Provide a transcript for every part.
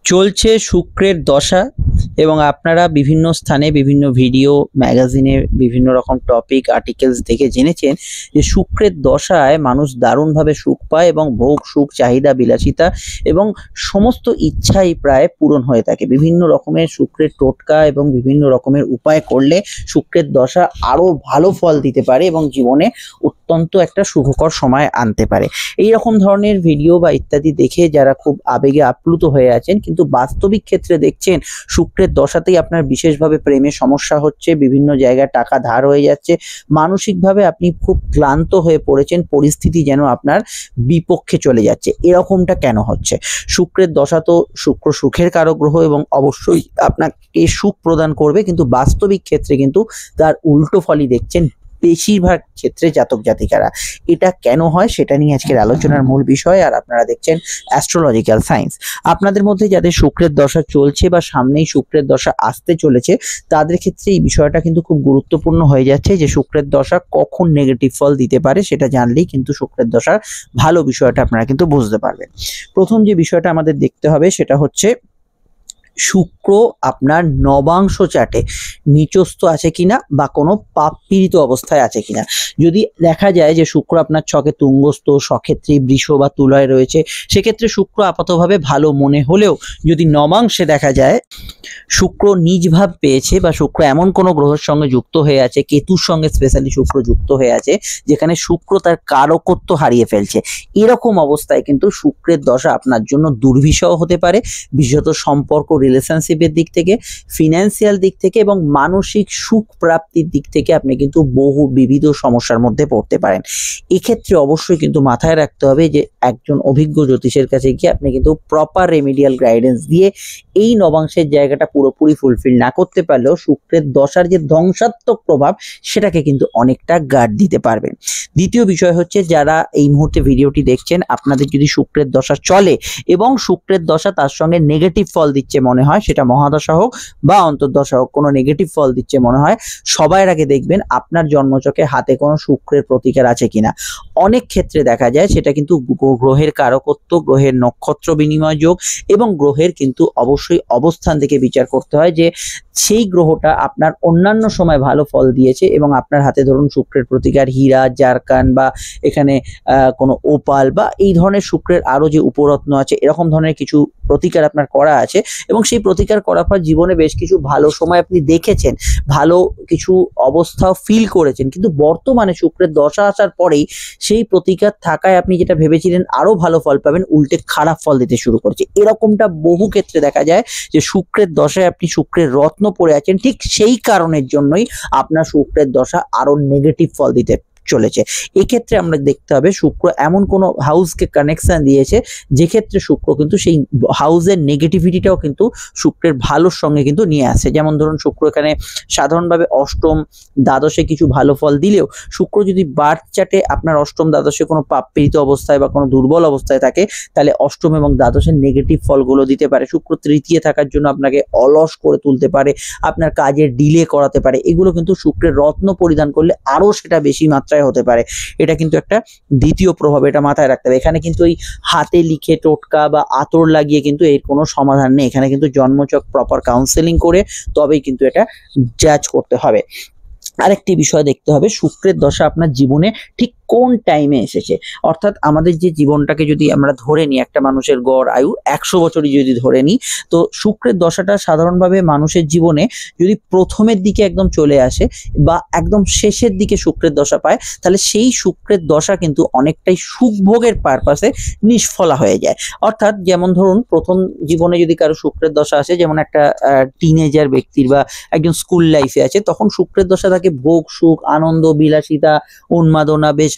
চলছে শুক্রের দশা এবং আপনারা বিভিন্ন স্থানে বিভিন্ন ভিডিও ম্যাগাজিনে বিভিন্ন রকম টপিক আর্টিকেলস দেখে জেনেছেন যে শুক্রের দশায় মানুষ দারুণভাবে সুখ পায় এবং ভোগ সুখ চাহিদা বিলাসিতা এবং সমস্ত ইচ্ছাই প্রায় পূরণ হয়ে থাকে। বিভিন্ন রকমের শুক্রের টোটকা এবং বিভিন্ন রকমের উপায় করলে শুক্রের দশা আরো ভালো ফল দিতে পারে এবং জীবনে অত্যন্ত একটা শুভকর সময় আনতে পারে। এই রকম ধরনের ভিডিও বা ইত্যাদি দেখে যারা খুব আবেগে আপ্লুত হয়ে আছেন কিন্তু বাস্তবিক ক্ষেত্রে দেখছেন শুক্রের দশাতেই আপনার বিশেষভাবে প্রেমের সমস্যা হচ্ছে, বিভিন্ন জায়গায় টাকা ধার হয়ে যাচ্ছে, মানসিকভাবে আপনি খুব ক্লান্ত হয়ে পড়েছেন, পরিস্থিতি যেন আপনার বিপক্ষে চলে যাচ্ছে, এরকমটা কেন হচ্ছে? শুক্রের দশা তো শুক্র সুখের কারক গ্রহ এবং অবশ্যই আপনাকে সুখ প্রদান করবে, কিন্তু বাস্তবিক ক্ষেত্রে কিন্তু তার উল্টো ফলই দেখছেন বেশিরভাগ ক্ষেত্রে জাতক জাতিকারা। এটা কেন হয় সেটা নিয়ে আজকের আলোচনার মূল বিষয়। আর আপনারা দেখছেন অ্যাস্ট্রোলজিক্যাল সায়েন্স। আপনাদের মধ্যে যাদের শুক্রের দশা চলছে বা সামনেই শুক্রের দশা আসতে চলেছে তাদের ক্ষেত্রে এই বিষয়টা কিন্তু খুব গুরুত্বপূর্ণ হয়ে যাচ্ছে যে শুক্রের দশা কখন নেগেটিভ ফল দিতে পারে সেটা জানলেই কিন্তু শুক্রের দশার ভালো বিষয়টা আপনারা কিন্তু বুঝতে পারবেন। প্রথম যে বিষয়টা আমাদের দেখতে হবে সেটা হচ্ছে শুক্র আপনার নবাংশ চাটে নিচস্থ আছে কিনা বা কোনো পাপ পীড়িত অবস্থায় আছে কিনা। যদি দেখা যায় যে শুক্র আপনার ছকে তুঙ্গস্থ, সক্ষেত্রী, বৃষ বা তুলায় রয়েছে, সেক্ষেত্রে শুক্র আপাতভাবে ভালো মনে হলেও যদি নবাংশে দেখা যায় শুক্র নিজ ভাব পেয়েছে বা শুক্র এমন কোনো গ্রহের সঙ্গে যুক্ত হয়ে আছে, কেতুর সঙ্গে স্পেশালি শুক্র যুক্ত হয়ে আছে যেখানে শুক্র তার কারকত্ব হারিয়ে ফেলছে, এরকম অবস্থায় কিন্তু শুক্রের দশা আপনার জন্য দুর্বিষহ হতে পারে, বিশেষত সম্পর্ক রিলেশনশিপের দিক থেকে, ফিনান্সিয়াল দিক থেকে এবং মানসিক সুখ প্রাপ্তির দিক থেকে আপনি কিন্তু বহু বিবিধ সমস্যার মধ্যে পড়তে পারেন। এক্ষেত্রে অবশ্যই কিন্তু মাথায় রাখতে হবে যে একজন অভিজ্ঞ জ্যোতিষের কাছে গিয়ে আপনি কিন্তু প্রপার রেমিডিয়াল গাইডেন্স দিয়ে এই নবাংশের জায়গাটা পুরোপুরি ফুলফিল না করতে পারলেও শুক্রের দশার যে ধ্বংসাত্মক প্রভাব সেটাকে কিন্তু অনেকটা গার্ড দিতে পারবেন। দ্বিতীয় বিষয় হচ্ছে যারা এই মুহূর্তে ভিডিওটি দেখছেন, আপনাদের যদি শুক্রের দশা চলে এবং শুক্রের দশা তার সঙ্গে নেগেটিভ ফল দিচ্ছে মনে হয়, সেটা মহাদশা হোক বা অন্তর্দশা হোক, কোনো নেগেটিভ ফল দিচ্ছে মনে হয়, সবার আগে দেখবেন আপনার জন্মছকে হাতে কোনো শুক্রের প্রতিকার আছে কিনা। অনেক ক্ষেত্রে দেখা যায় সেটা কিন্তু গ্রহের কারকত্ব, গ্রহের নক্ষত্র বিনিময় যোগ এবং গ্রহের কিন্তু অবশ্যই অবস্থান থেকে বিচার করতে হয় যে সেই গ্রহটা আপনার অন্যান্য সময় ভালো ফল দিয়েছে এবং আপনার হাতে ধরুন শুক্রের প্রতিকার হীরা, জারকান বা এখানে কোনো ওপাল বা এই ধরনের শুক্রের আরো যে উপরত্ন আছে এরকম ধরনের কিছু প্রতিকার আপনার করা আছে এবং সেই প্রতিকার করার পর জীবনে বেশ কিছু ভালো সময় আপনি দেখেছেন, ভালো কিছু অবস্থাও ফিল করেছেন, কিন্তু বর্তমানে শুক্রের দশা আসার পরেই সেই প্রতিকার থাকায় আপনি যেটা ভেবেছিলেন আরো ভালো ফল পাবেন উল্টে খারাপ ফল দিতে শুরু করছে। এরকমটা বহু ক্ষেত্রে দেখা যায় যে শুক্রের দশায় আপনি শুক্রের রত্ন পড়ে আছেন, ঠিক সেই কারণের জন্যই আপনার শুক্রের দশা আরো নেগেটিভ ফল দিতে চলেছে। এক্ষেত্রে আমরা দেখতে হবে শুক্র এমন কোনো হাউসকে কানেকশন দিয়েছে যে ক্ষেত্রে শুক্র কিন্তু সেই হাউসের নেগেটিভিটিটাও কিন্তু শুক্রের ভালোর সঙ্গে কিন্তু নিয়ে আসে। যেমন ধরুন শুক্র এখানে সাধারণভাবে অষ্টম দ্বাদশে কিছু ভালো ফল দিলেও শুক্র যদি বার্থ চার্টে আপনার অষ্টম দ্বাদশে কোনো পাপ পীড়িত অবস্থায় বা কোনো দুর্বল অবস্থায় থাকে তাহলে অষ্টম এবং দ্বাদশের নেগেটিভ ফলগুলো দিতে পারে। শুক্র তৃতীয় থাকার জন্য আপনাকে অলস করে তুলতে পারে, আপনার কাজের ডিলে করাতে পারে, এগুলো কিন্তু শুক্রের রত্ন পরিধান করলে আরো সেটা বেশি মাত্রায় হতে পারে। এটা কিন্তু একটা দ্বিতীয় প্রভাব, এটা মাথায় রাখতে হবে। এখানে কিন্তু এই হাতে লিখে টোটকা বা আতর লাগিয়ে কিন্তু এর কোনো সমাধান নেই, এখানে কিন্তু জন্মছক প্রপার কাউন্সেলিং করে তবেই কিন্তু এটা জাজ করতে হবে। আরেকটি বিষয় দেখতে হবে শুক্রের দশা আপনার জীবনে ঠিক কোন টাইমে এসেছে। অর্থাৎ আমাদের যে জীবনটাকে যদি আমরা ধরে নিই, একটা মানুষের গড় আয়ু 100 বছরই যদি ধরে নিই, তো শুক্রের দশাটা সাধারণভাবে মানুষের জীবনে যদি প্রথমের দিকে একদম চলে আসে বা একদম শেষের দিকে শুক্রের দশা পায় তাহলে সেই শুক্রের দশা কিন্তু অনেকটাই সুখভোগের পারপাসে নিষ্ফলা হয়ে যায়। অর্থাৎ যেমন ধরুন প্রথম জীবনে যদি কারো শুক্রের দশা আসে, যেমন একটা টিনেজার ব্যক্তির বা একজন স্কুল লাইফে আছে, তখন শুক্রের দশা তাকে ভোগ সুখ আনন্দ বিলাসিতা উন্মাদনা বেশ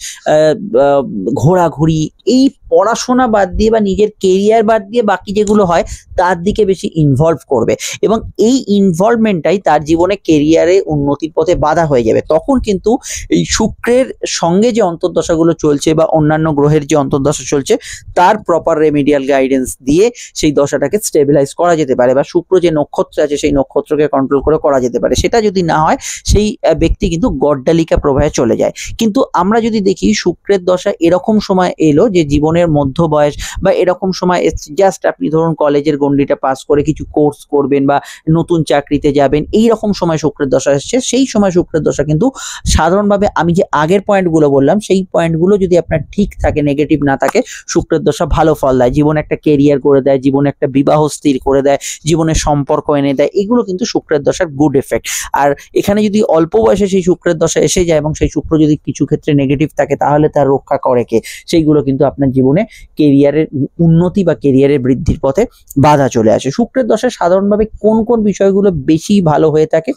ঘোরাঘুরি এই পড়াশোনা বাদ দিয়ে বা নিজের কেরিয়ার বাদ দিয়ে বাকি যেগুলো হয় তার দিকে বেশি ইনভলভ করবে এবং এই ইনভলভমেন্টটাই তার জীবনে কেরিয়ারে উন্নতির পথে বাধা হয়ে যাবে। তখন কিন্তু এই শুক্রের সঙ্গে যে অন্তর্দশাগুলো চলছে বা অন্যান্য গ্রহের যে অন্তর্দশা চলছে তার প্রপার রেমিডিয়াল গাইডেন্স দিয়ে সেই দশাটাকে স্টেবিলাইজ করা যেতে পারে বা শুক্র যে নক্ষত্র আছে সেই নক্ষত্রকে কন্ট্রোল করে করা যেতে পারে। সেটা যদি না হয় সেই ব্যক্তি কিন্তু গড্ডালিকা প্রবাহে চলে যায়। কিন্তু আমরা যদি দেখি শুক্রের দশা এরকম সময় এলো যে জীবনে জীবনের মধ্য বয়স বা এরকম সময় জাস্ট আপনি ধরুন কলেজের গণ্ডিটা পাস করে কিছু কোর্স করবেন বা নতুন চাকরিতে যাবেন, এই রকম সময় শুক্রের দশা এসছে, সেই সময় শুক্রের দশা কিন্তু সাধারণভাবে আমি যে আগের পয়েন্টগুলো বললাম সেই পয়েন্টগুলো যদি আপনার ঠিক থাকে, নেগেটিভ না থাকে, শুক্রের দশা ভালো ফল দেয়। জীবনে একটা কেরিয়ার করে দেয়, জীবনে একটা বিবাহ স্থির করে দেয়, জীবনে সম্পর্ক এনে দেয়, এগুলো কিন্তু শুক্রের দশার গুড এফেক্ট। আর এখানে যদি অল্প বয়সে সেই শুক্রের দশা এসে যায় এবং সেই শুক্র যদি কিছু ক্ষেত্রে নেগেটিভ থাকে তাহলে তার রক্ষা করে কে? সেইগুলো কিন্তু আপনার জীবনে কেরিয়ারের উন্নতি বা কেরিয়ারের বৃদ্ধির পথে বাধা চলে আসে। শুক্রের দশায় সাধারণভাবে কোন কোন বিষয়গুলো বেশি ভালো হয়ে থাকে?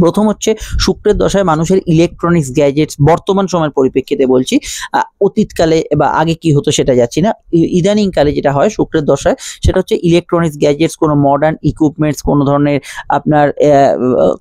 প্রথম হচ্ছে শুক্রের দশায় মানুষের ইলেকট্রনিক্স গ্যাজেটস, বর্তমান সময়ের পরিপ্রেক্ষিতে বলছি, অতীতকালে বা আগে কি হতো সেটা যাচ্ছি না, ইদানিং কালে যেটা হয় শুক্রের দশায় সেটা হচ্ছে ইলেকট্রনিক্স গ্যাজেটস, কোনো মডার্ন ইকুইপমেন্টস, কোনো ধরনের আপনার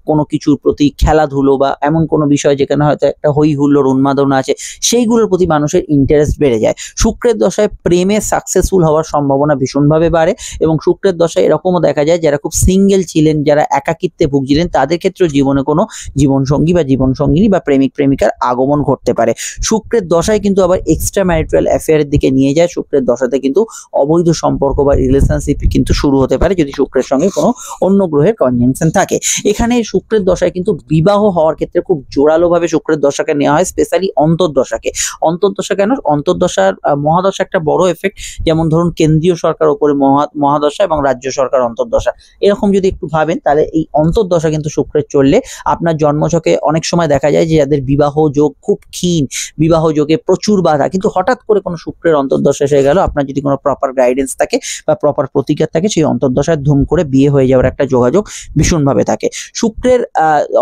কোনো কিছুর প্রতি খেলাধুলো বা এমন কোনো বিষয় যেখানে হয়তো একটা হই হুল্লোড় উন্মাদনা আছে, সেইগুলোর প্রতি মানুষের ইন্টারেস্ট বেড়ে যায়। শুক্রের দশায় প্রেমে সাকসেসফুল হওয়ার সম্ভাবনা ভীষণভাবে বাড়ে এবং শুক্রের দশায় এরকমও দেখা যায় যারা খুব সিঙ্গেল ছিলেন, যারা একাকিত্বে ভুগছিলেন, তাদের ক্ষেত্রেও জীবনে কোনো জীবনসঙ্গী বা জীবনসঙ্গিনী বা প্রেমিক প্রেমিকার আগমন ঘটতে পারে। শুক্রের দশায় কিন্তু আবার এক্সট্রা ম্যারিটাল অ্যাফেয়ারের দিকে নিয়ে যায়। শুক্রের দশাতে কিন্তু অবৈধ সম্পর্ক বা রিলেশনশিপ কিন্তু শুরু হতে পারে যদি শুক্রের সঙ্গে কোনো অন্য গ্রহের কনজাংশন থাকে। এখানে শুক্রের দশায় কিন্তু বিবাহ হওয়ার ক্ষেত্রে খুব জোরালোভাবে শুক্রের দশাকে নেওয়া হয়, স্পেশালি অন্তর্দশাকে। অন্তর্দশা কেন? অন্তর্দশার মহাদশা একটা বড় এফেক্ট, যেমন ধরুন কেন্দ্রীয় সরকার উপরে মহাদশা এবং রাজ্য সরকার অন্তর্দশা, এরকম যদি একটু ভাবেন তাহলে এই অন্তর্দশা কিন্তু শুক্রের চললে আপনার জন্মছকে অনেক সময় দেখা যায় যে যাদের বিবাহ যোগ খুব ক্ষীণ, বিবাহ যোগে প্রচুর বাধা, কিন্তু হঠাৎ করে কোনো শুক্রের অন্তর্দশা এসে গেল, আপনার যদি কোনো প্রপার গাইডেন্স থাকে বা প্রপার প্রতিকার থাকে, সেই অন্তর্দশায় ধুম করে বিয়ে হয়ে যাওয়ার একটা যোগাযোগ ভীষণভাবে থাকে। শুক্রের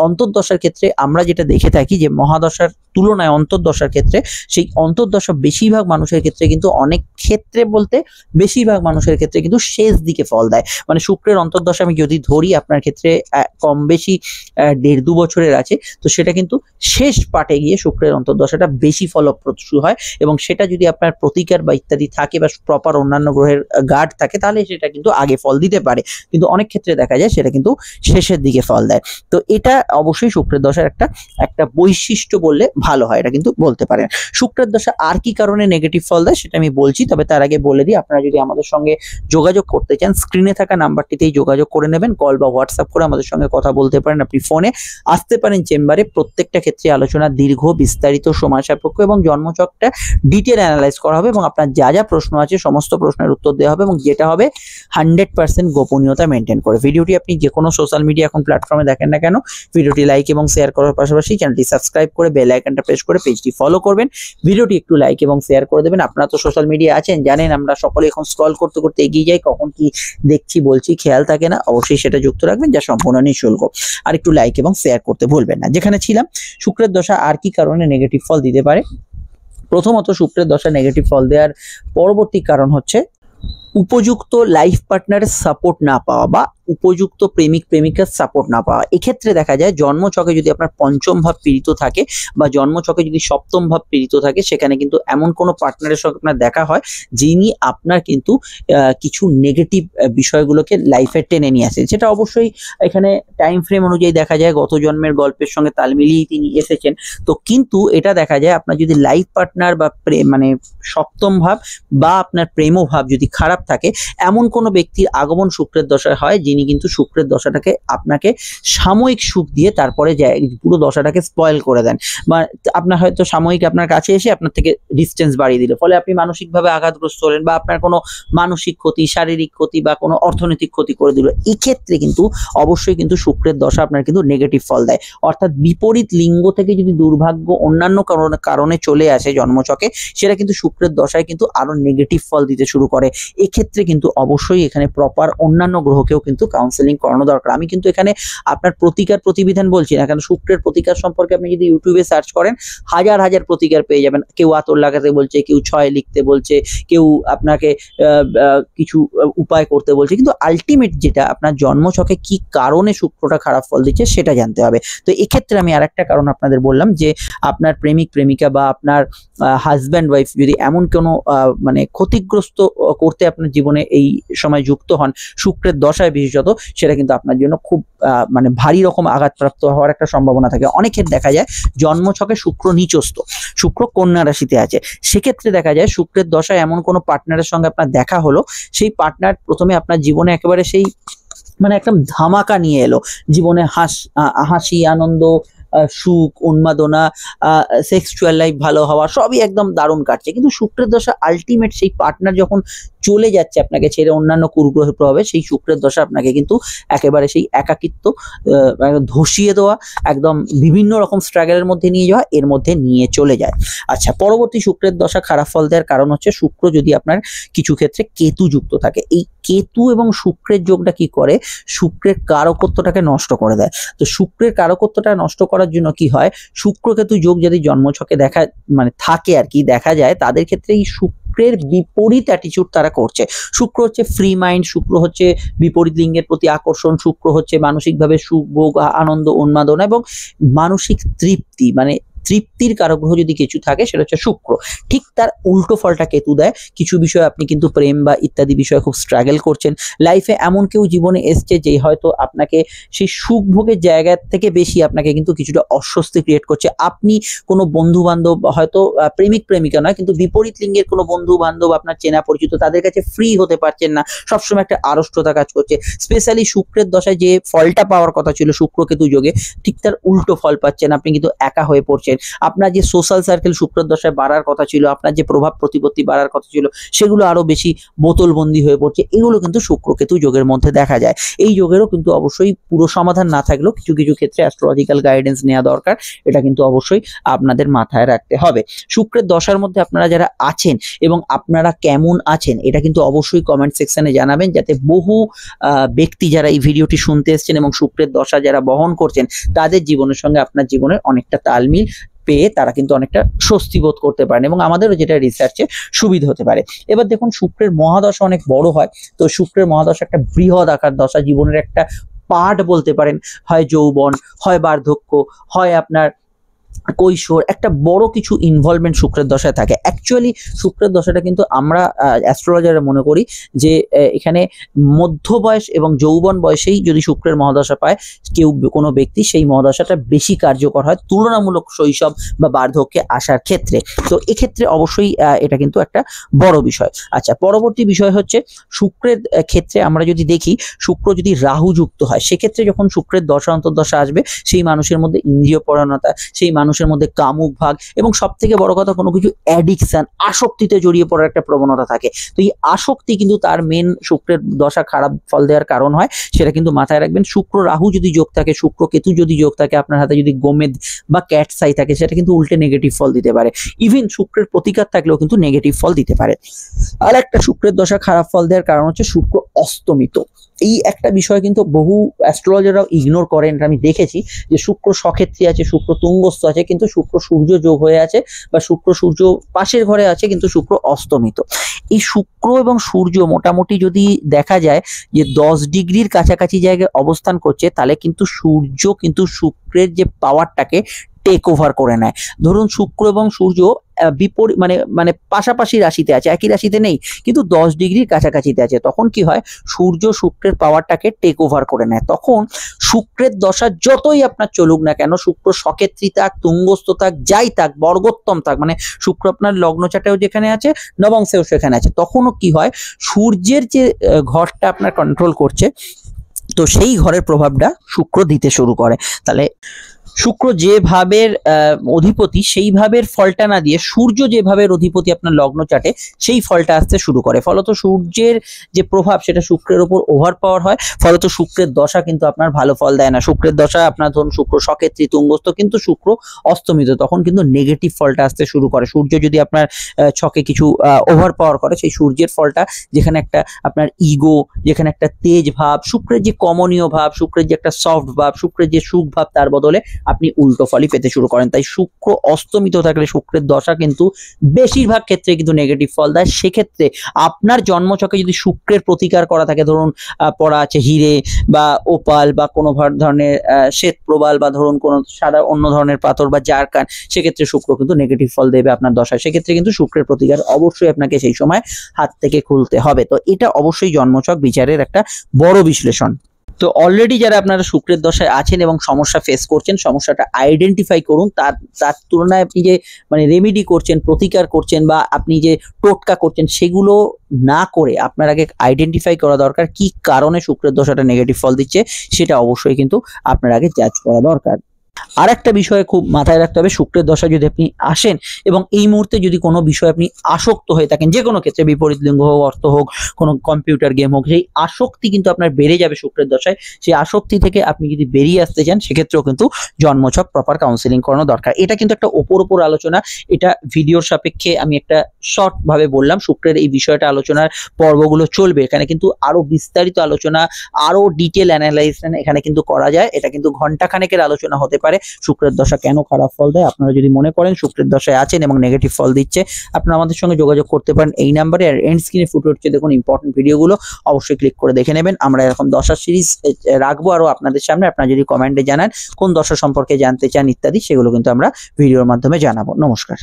অন্তর্দশার ক্ষেত্রে আমরা যেটা দেখে থাকি যে মহাদশার তুলনায় অন্তর্দশার ক্ষেত্রে, সেই অন্তর্দশা বেশিরভাগ মানুষের ক্ষেত্রে কিন্তু, অনেক ক্ষেত্রে বলতে বেশিরভাগ মানুষের ক্ষেত্রে কিন্তু শেষ দিকে ফল দেয়। মানে শুক্রের অন্তর্দশা আমি যদি ধরি আপনার ক্ষেত্রে কম বেশি 1.5-2 বছরের আছে, তো সেটা কিন্তু শেষ পাটে গিয়ে শুক্রের অন্তর্দশাটা বেশি ফলপ্রসূ হয় এবং সেটা যদি আপনার প্রতিকার বা ইত্যাদি থাকে বা প্রপার অন্যান্য গ্রহের গার্ড থাকে তাহলে সেটা কিন্তু আগে ফল দিতে পারে, কিন্তু অনেক ক্ষেত্রে দেখা যায় সেটা কিন্তু শেষের দিকে ফল দেয়। তো এটা অবশ্যই শুক্রের দশার একটা বৈশিষ্ট্য বললে ভালো হয়, এটা কিন্তু বলতে পারেন। শুক্রের দশা আর কি কারণে নেগেটিভ ফল দেয় সেটা আমি বলছি, তবে তার আগে বলে দিই, আপনারা যদি আমাদের সঙ্গে যোগাযোগ করতে চান স্ক্রিনে থাকা নাম্বারটিতেই যোগাযোগ করে নেবেন, কল বা হোয়াটসঅ্যাপ করে আমাদের সঙ্গে কথা বলতে পারেন, আপনি ফোনে আসতে পারেন চেম্বারে। প্রত্যেকটা ক্ষেত্রে আলোচনা দীর্ঘ, বিস্তারিত, সময় সাপেক্ষ এবং জন্মছকটা ডিটেল অ্যানালাইজ করা হবে এবং আপনার যা যা প্রশ্ন আছে সমস্ত প্রশ্নের উত্তর দেওয়া হবে এবং যেটা হবে 100% গোপনীয়তা মেনটেন করে। ভিডিওটি আপনি যে কোনো সোশ্যাল মিডিয়া এখন প্ল্যাটফর্মে দেখেন না কেন, ভিডিওটি লাইক এবং শেয়ার করার পাশাপাশি চ্যানেলটি সাবস্ক্রাইব করে বেল আইকনটা প্রেস করে পেজটি ফলো করবেন। ভিডিওটি একটু লাইক এবং শেয়ার করে দেবেন। আপনারা তো সোশ্যাল মিডিয়া আছেন, জানেন আমরা সকলে এখন স্ক্রল করতে করতে এগিয়ে যাই, কখন কি দেখছি বলছি খেয়াল থাকে না, অবশ্যই সেটা যুক্ত রাখবেন, যা সম্পূর্ণ নিঃশুল্ক। আর একটু লাইক এবং শেয়ার করতে ভুলবেন না। যেখানে ছিলাম, শুক্রের দশা আর কি কারণে নেগেটিভ ফল দিতে পারে? প্রথমত শুক্রের দশা নেগেটিভ ফল দেওয়ার পরবর্তী কারণ হচ্ছে উপযুক্ত লাইফ পার্টনারের সাপোর্ট না পাওয়া বা উপযুক্ত প্রেমিক প্রেমিকার সাপোর্ট না পাওয়া। এক্ষেত্রে দেখা যায় জন্মছকে যদি আপনার পঞ্চম ভাব পীড়িত থাকে বা জন্মছকে যদি সপ্তম ভাব পীড়িত থাকে, সেখানে কিন্তু এমন কোনো পার্টনারের সঙ্গে আপনার দেখা হয় যিনি আপনার কিন্তু কিছু নেগেটিভ বিষয়গুলোকে লাইফে টেনে নিয়ে আসে। সেটা অবশ্যই এখানে টাইম ফ্রেম অনুযায়ী দেখা যায় গত জন্মের গল্পের সঙ্গে তাল মিলিয়েই তিনি এসেছেন। তো কিন্তু এটা দেখা যায় আপনার যদি লাইফ পার্টনার বা মানে সপ্তম ভাব বা আপনার প্রেম ভাব যদি খারাপ থাকে, এমন কোনো ব্যক্তির আগমন শুক্রের দশায় হয় যিনি কিন্তু শুক্রের দশাটাকে আপনাকে সাময়িক সুখ দিয়ে তারপরে পুরো দশাটাকে স্পয়েল করে দেন। বা আপনার হয়তো সাময়িক আপনার কাছে এসে আপনার থেকে ডিস্টেন্স বাড়িয়ে দিল, ফলে আপনি মানসিকভাবে আঘাতগ্রস্ত হলেন বা আপনার কোনো মানসিক ক্ষতি, শারীরিক ক্ষতি বা কোনো অর্থনৈতিক ক্ষতি করে দিল। এই ক্ষেত্রে কিন্তু অবশ্যই কিন্তু শুক্রের দশা আপনার কিন্তু নেগেটিভ ফল দেয়। অর্থাৎ বিপরীত লিঙ্গ থেকে যদি দুর্ভাগ্য অন্যান্য কারণে চলে আসে জন্মছকে, সেটা কিন্তু শুক্রের দশায় কিন্তু আরো নেগেটিভ ফল দিতে শুরু করে। এক্ষেত্রে কিন্তু অবশ্যই এখানে প্রপার অন্যান্য গ্রহকেও কিন্তু কাউন্সেলিং করানো দরকার। আমি কিন্তু এখানে আপনার প্রতিকার প্রতিবিধান বলছি না, কারণ শুক্রের প্রতিকার সম্পর্কে আপনি যদি ইউটিউবে সার্চ করেন হাজার হাজার প্রতিকার পেয়ে যাবেন। কেউ আতর লাগাতে বলছে, কেউ ছয় লিখতে বলছে, কেউ আপনাকে কিছু উপায় করতে বলছে, কিন্তু আলটিমেট যেটা আপনার জন্মছকে কি কারণে শুক্রটা খারাপ ফল দিচ্ছে সেটা জানতে হবে। তো এক্ষেত্রে আমি আরেকটা কারণ আপনাদের বললাম যে আপনার প্রেমিক প্রেমিকা বা আপনার হাজব্যান্ড ওয়াইফ যদি এমন কোনো মানে ক্ষতিগ্রস্ত করতে আপনার আপনার জীবনে এই সময় যুক্ত হন শুক্রের দশায় বিশেষত, সেটা কিন্তু আপনার জন্য খুব মানে ভারী রকম আঘাতপ্রাপ্ত হওয়ার একটা সম্ভাবনা থাকে। অনেকের দেখা যায় জন্মছকে শুক্র নিচস্থ, শুক্র কন্যা রাশিতে আছে, সেক্ষেত্রে দেখা যায় শুক্রের দশায় এমন কোনো পার্টনারের সঙ্গে আপনার দেখা হলো, সেই পার্টনার প্রথমে আপনার জীবনে একেবারে সেই মানে একদম ধামাকা নিয়ে এলো, জীবনে হাসি আনন্দ, সুখ উন্মাদনা, সেক্সুয়াল লাইফ ভালো হওয়া, সবই একদম দারুণ কাটছে। কিন্তু শুক্রের দশা আলটিমেট সেই পার্টনার যখন চলে যাচ্ছে আপনাকে ছেড়ে অন্যান্য কুগ্রহের প্রভাবে, সেই শুক্রের দশা আপনাকে কিন্তু একেবারে সেই একাকিত্ব, ধসিয়ে দেওয়া, একদম বিভিন্ন রকম স্ট্রাগলের মধ্যে নিয়ে যাওয়া, এর মধ্যে নিয়ে চলে যায়। আচ্ছা, পরবর্তী শুক্রের দশা খারাপ ফল দেওয়ার কারণ হচ্ছে শুক্র যদি আপনার কিছু ক্ষেত্রে কেতু যুক্ত থাকে। এই কেতু এবং শুক্রের যোগটা কি করে, শুক্রের কারকত্বটাকে নষ্ট করে দেয়। তো শুক্রের কারকত্বটা নষ্ট করার জন্য কি হয়, শুক্র কেতু যোগ যদি জন্মছকে দেখা মানে থাকে আর কি, দেখা যায় তাদের ক্ষেত্রে এই শুক্রের বিপরীত অ্যাটিটিউড তারা করছে। শুক্র হচ্ছে ফ্রি মাইন্ড, শুক্র হচ্ছে বিপরীত লিঙ্গের প্রতি আকর্ষণ, শুক্র হচ্ছে মানসিকভাবে সুখ ভোগ আনন্দ উন্মাদনা এবং মানসিক তৃপ্তি, মানে তৃপ্তির কারক গ্রহ যদি কিছু থাকে সেটা হচ্ছে শুক্র। ঠিক তার উল্টো ফলটা কেতু দেয়। কিছু বিষয়ে আপনি কিন্তু প্রেম বা ইত্যাদি বিষয়ে খুব স্ট্রাগল করছেন, লাইফে এমন কেউ জীবনে এসছে যে হয়তো আপনাকে সেই সুখ ভোগের জায়গা থেকে বেশি আপনাকে কিন্তু কিছুটা অস্বস্তি ক্রিয়েট করছে। আপনি কোনো বন্ধু বান্ধব, হয়তো প্রেমিক প্রেমিকা নয় কিন্তু বিপরীত লিঙ্গের কোনো বন্ধু বান্ধব আপনার চেনা পরিচিত, তাদের কাছে ফ্রি হতে পারছেন না, সবসময় একটা আড়ষ্টতা কাজ করছে। স্পেশালি শুক্রের দশায় যে ফলটা পাওয়ার কথা ছিল শুক্র কেতু যোগে, ঠিক তার উল্টো ফল পাচ্ছেন, আপনি কিন্তু একা হয়ে পড়ছেন। আপনার যে সোশ্যাল সার্কেল শুক্রের দশায় বাড়ার কথা ছিল, আপনার যে প্রভাব প্রতিপত্তি বাড়ার কথা ছিল, সেগুলো আরো বেশি বোতলবন্দি হয়ে পড়ছে। এগুলো কিন্তু শুক্র কেতু যোগের মধ্যে দেখা যায়। এই যোগেরও কিন্তু অবশ্যই পুরো সমাধান না থাকলেও কিছু কিছু ক্ষেত্রে অ্যাস্ট্রোলজিক্যাল গাইডেন্স নেওয়া দরকার, এটা কিন্তু অবশ্যই আপনাদের মাথায় রাখতে হবে। শুক্রের দশার মধ্যে আপনারা যারা আছেন এবং আপনারা কেমন আছেন, এটা কিন্তু অবশ্যই কমেন্ট সেকশনে জানাবেন, যাতে বহু ব্যক্তি যারা এই ভিডিওটি শুনতে এসেছেন এবং শুক্রের দশা যারা বহন করছেন, তাদের জীবনের সঙ্গে আপনার জীবনের অনেকটা তালমিল পেয়ে তারা কিন্তু অনেকটা স্বস্তি বোধ করতে পারেন এবং আমাদেরও যেটা রিসার্চে সুবিধা হতে পারে। এবার দেখুন, শুক্রের মহাদশা অনেক বড় হয়। তো শুক্রের মহাদশা একটা বৃহৎ আকার দশা, জীবনের একটা পার্ট বলতে পারেন, হয় যৌবন, হয় বার্ধক্য, হয় আপনার কৈশোর, একটা বড় কিছু ইনভলভমেন্ট শুক্রের দশায় থাকে। অ্যাকচুয়ালি শুক্রের দশাটা কিন্তু আমরা অ্যাস্ট্রোলজাররা মনে করি যে এখানে মধ্য বয়স এবং যৌবন বয়সেই যদি শুক্রের মহাদশা পায় কেউ, কোনো ব্যক্তি, সেই মহাদশাটা বেশি কার্যকর হয় তুলনামূলক শৈশব বা বার্ধক্যে আসার ক্ষেত্রে। তো এক্ষেত্রে অবশ্যই এটা কিন্তু একটা বড় বিষয়। আচ্ছা, পরবর্তী বিষয় হচ্ছে শুক্রের ক্ষেত্রে আমরা যদি দেখি, শুক্র যদি রাহু যুক্ত হয়, সেক্ষেত্রে যখন শুক্রের দশা অন্তর্দশা আসবে, সেই মানুষের মধ্যে ইন্দ্রিয় পরায়ণতা, সেই মানুষের মধ্যে কামুক ভাগ এবং সব থেকে বড় কথা কোনো কিছু অ্যাডিকশন, আসক্তিতে জড়িয়ে পড়ার একটা প্রবণতা থাকে। তো এই আসক্তি কিন্তু তার মেন শুক্রের দশা খারাপ ফল দেওয়ার কারণ হয়, সেটা কিন্তু মাথায় রাখবেন। শুক্র রাহু যদি যোগ থাকে, শুক্র কেতু যদি যোগ থাকে, আপনার হাতে যদি গোমেদ বা ক্যাট সাই থাকে, সেটা কিন্তু উল্টে নেগেটিভ ফল দিতে পারে। ইভেন শুক্রের প্রতিকার থাকলেও কিন্তু নেগেটিভ ফল দিতে পারে। আর একটা শুক্রের দশা খারাপ ফল দেওয়ার কারণ হচ্ছে শুক্র অস্তমিত। এই একটা বিষয় কিন্তু বহু অ্যাস্ট্রোলজাররাও ইগনোর করেন, আমি দেখেছি যে শুক্র সক্ষেত্রে আছে, শুক্র তুঙ্গস্থ আছে, কিন্তু শুক্র সূর্য যোগ হয়ে আছে, বা শুক্র সূর্য পাশের ঘরে আছে কিন্তু শুক্র অস্তমিত। এই শুক্র এবং সূর্য মোটামুটি যদি দেখা যায় যে 10 ডিগ্রির কাছাকাছি জায়গায় অবস্থান করছে, তাহলে কিন্তু সূর্য কিন্তু শুক্রের যে পাওয়ারটাকে টেক ওভার করে নেয়। ধরুন শুক্র এবং সূর্য বিপরীত মানে মানে পাশাপাশি রাশিতে আছে, একই রাশিতে নেই কিন্তু 10 ডিগ্রির কাছাকাছিতে আছে, তখন কি হয়, সূর্য শুক্রের পাওয়ারটাকে টেক ওভার করে নেয়। তখন শুক্রের দশা যতই আপনার চলুক না কেন, শুক্র সক্ষেত্রী থাক, তুঙ্গস্থ থাক, যাই থাক, বর্গোত্তম থাক, মানে শুক্র আপনার লগ্ন চাটেও যেখানে আছে, নবংশেও সেখানে আছে, তখনও কি হয়, সূর্যের যে ঘরটা আপনার কন্ট্রোল করছে, তো সেই ঘরের প্রভাবটা শুক্র দিতে শুরু করে। তাহলে শুক্র যে ভাবের অধিপতি, সেই ভাবের ফলটা না দিয়ে সূর্য যে ভাবের অধিপতি আপনার লগ্ন চাটে, সেই ফলটা আসতে শুরু করে। ফলত সূর্যের যে প্রভাব সেটা শুক্রের উপর ওভার পাওয়ার হয়, ফলত শুক্রের দশা কিন্তু আপনার ভালো ফল দেয় না। শুক্রের দশা আপনার ধরুন শুক্র সক্ষেত্রী তুঙ্গস্থ কিন্তু শুক্র অস্তমিত, তখন কিন্তু নেগেটিভ ফলটা আসতে শুরু করে। সূর্য যদি আপনার ছকে কিছু ওভার পাওয়ার করে, সেই সূর্যের ফলটা যেখানে একটা আপনার ইগো, যেখানে একটা তেজ ভাব, শুক্রের যে কমনীয় ভাব, শুক্রের যে একটা সফট ভাব, শুক্রের যে সুখ ভাব, তার বদলে আপনি উল্টো ফলই পেতে শুরু করেন। তাই শুক্র অস্তমিত থাকলে শুক্রের দশা কিন্তু বেশিরভাগ ক্ষেত্রে কিন্তু নেগেটিভ ফল দেয়। সেক্ষেত্রে আপনার জন্মছকে যদি শুক্রের প্রতিকার করা থাকে, ধরুন পড়া আছে হিরে বা ওপাল বা কোনো ধরনের শ্বেত প্রবাল বা ধরুন কোনো সাদা অন্য ধরনের পাথর বা জারকান, সেক্ষেত্রে শুক্র কিন্তু নেগেটিভ ফল দেবে আপনার দশায়। সেক্ষেত্রে কিন্তু শুক্রের প্রতিকার অবশ্যই আপনাকে সেই সময় হাত থেকে খুলতে হবে। তো এটা অবশ্যই জন্মছক বিচারের একটা বড় বিশ্লেষণ। তো অলরেডি যারা আপনারা শুক্রের দশায় আছেন এবং সমস্যা ফেস করছেন, সমস্যাটা আইডেন্টিফাই করুন। তার তার তুলনায় আপনি যে মানে রেমেডি করছেন, প্রতিকার করছেন বা আপনি যে টোটকা করছেন, সেগুলো না করে আপনার আগে আইডেন্টিফাই করা দরকার কি কারণে শুক্রের দশাটা নেগেটিভ ফল দিচ্ছে, সেটা অবশ্যই কিন্তু আপনার আগে জাজ করা দরকার। আর একটা বিষয়ে খুব মাথায় রাখতে হবে, শুক্রের দশায় যদি আপনি আসেন এবং এই মুহূর্তে যদি কোনো বিষয়ে আপনি আসক্ত হয়ে থাকেন, যে কোনো ক্ষেত্রে বিপরীত লিঙ্গ হোক, অর্থ হোক, কোনো কম্পিউটার গেম হোক, সেই আসক্তি কিন্তু আপনার বেড়ে যাবে শুক্রের দশায়। সেই আসক্তি থেকে আপনি যদি বেরিয়ে আসতে চান, সেক্ষেত্রেও কিন্তু জন্মছক প্রপার কাউন্সিলিং করানো দরকার। এটা কিন্তু একটা ওপর আলোচনা, এটা ভিডিওর সাপেক্ষে আমি একটা শর্ট ভাবে বললাম। শুক্রের এই বিষয়টা আলোচনার পর্বগুলো চলবে, এখানে কিন্তু আরো বিস্তারিত আলোচনা, আরো ডিটেল অ্যানালাইসিস এখানে কিন্তু করা যায়। এটা কিন্তু ঘন্টাখানেকের আলোচনা হতে পারে শুক্রের দশা কেন খারাপ ফল দেয়। আপনারা যদি মনে করেন শুক্রের দশায় আছেন এবং নেগেটিভ ফল দিচ্ছে, আপনারা আমাদের সঙ্গে যোগাযোগ করতে পারেন এই নাম্বারে। আর এন্ড স্ক্রিনে ফুটে উঠছে দেখুন ইম্পর্টেন্ট ভিডিওগুলো, অবশ্যই ক্লিক করে দেখে নেবেন। আমরা এরকম দশা সিরিজ রাখবো আরো আপনাদের সামনে। আপনারা যদি কমেন্টে জানান কোন দশা সম্পর্কে জানতে চান ইত্যাদি, সেগুলো কিন্তু আমরা ভিডিওর মাধ্যমে জানাবো। নমস্কার।